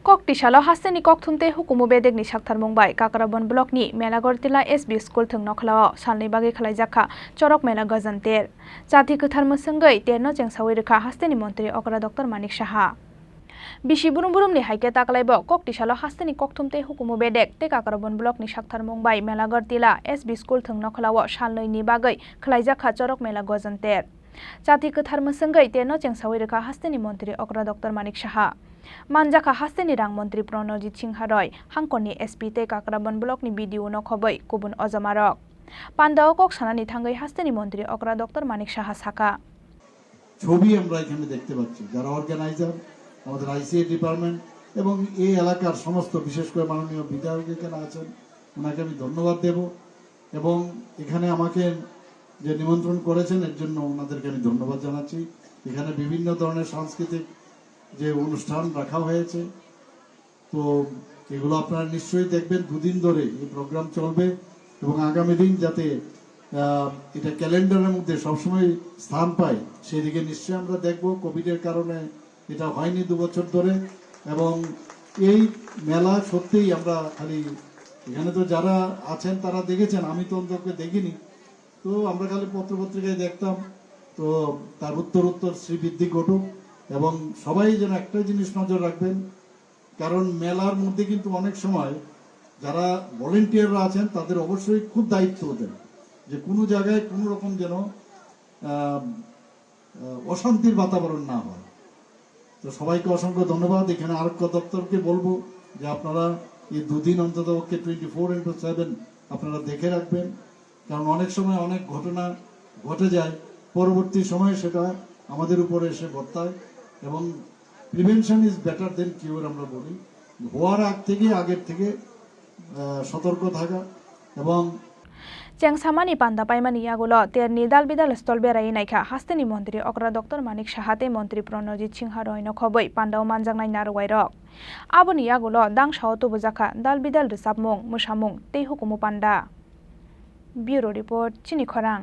Koktisalo Hasteni kokthumte hukumu bedegni sakthar mungbai Kakrabano blockni Mela gortila SB school thung nokhlao Salnwi bagwi Rwjakha Charak Mela Gajan ter jati kwthar mswngwi terno Chengsawi rekha Hasteni mantri okra Dr.Manik saha Bisi burum-burumni haike taklaibo Koktisalo Hasteni kokthumte hukumu bedeg te Kakrabano blockni sakthar mungbai Mela gortila SB school thung nokhlao Salnwi ni bagwi Rwjakha Charak Mela Gajan ter jati kwthar mswngwi terno Chengsawi rekha Hasteni mantri okra Dr.Manik saha Manjaka Hasteni rang mantri Pranojit Singharoi hangkoni SP te Kakrabano block ni BDO no khoboi kubun ojamarok Pandao kok sanani thangai Hasteni mantri okra Dr.Manik saha saka ছবি আমরা এখানে দেখতে পাচ্ছি যারা organiser আমাদের আইসিএ department এবং এই এলাকার সমস্ত বিশেষ করে মাননীয় বিধায়ক এখানে আছেন ওনাকে আমি ধন্যবাদ দেব এবং এখানে আমাকে যে নিমন্ত্রণ করেছেন এর জন্য ওনাদেরকে আমি ধন্যবাদ জানাচ্ছি এখানে বিভিন্ন ধরনের সাংস্কৃতিক যে অনুষ্ঠান রাখা হয়েছে তো এগুলো আপনারা নিশ্চয়ই দেখবেন দুদিন ধরে এই প্রোগ্রাম চলবে এবং আগামী দিন যাতে এটা ক্যালেন্ডারের মধ্যে সবসময় স্থান পায় সেই দিকে নিশ্চয়ই আমরা দেখব কোভিডের কারণে এটা হয়নি 2 বছর ধরে এবং এই মেলা সত্যিই আমরা খালি এখানে তো যারা আছেন তারা দেখেছেন আমি তো অন্তত দেখিনি তো আমরা খালি পত্রপত্রিকায় দেখতাম তো তার উত্তর শ্রীবৃদ্ধি ঘটুক এবং সবাই যেন একটা জিনিস নজর রাখবেন কারণ মেলার মধ্যে কিন্তু অনেক সময় যারা ভলেন্টিয়াররা আছেন তাদের অবশ্যই খুব দায়িত্ব দেন যে কোনো জায়গায় কোনো রকম যেন অশান্তির বাতাবরণ না হয় তো সবাইকে অসংখ্য ধন্যবাদ এখানে আরক্ষা দপ্তরকে বলবো যে আপনারা এই দুদিন অন্তত 24/7 আপনারা দেখে রাখবেন কারণ অনেক সময় অনেক ঘটনা ঘটে যায় পরবর্তী সময়ে সেটা আমাদের উপরে এসে বর্তায় এবং প্রিভেনশন ইজ বেটার দেন কিউর আমরা বলি হওয়ার আগের থেকে সতর্ক থাকা এবং Chengsamani panda paimani yagulo terni dalbidal stol berai naikha Hasteni mantri okra Dr.Manik sahate mantri Pranojit Singharoi no khoboi pandao manjangnai narwairok aboni yagulo dangsao tubujaka dalbidal resapmung musamung tei hukumu panda Bureau Report Chini Khorang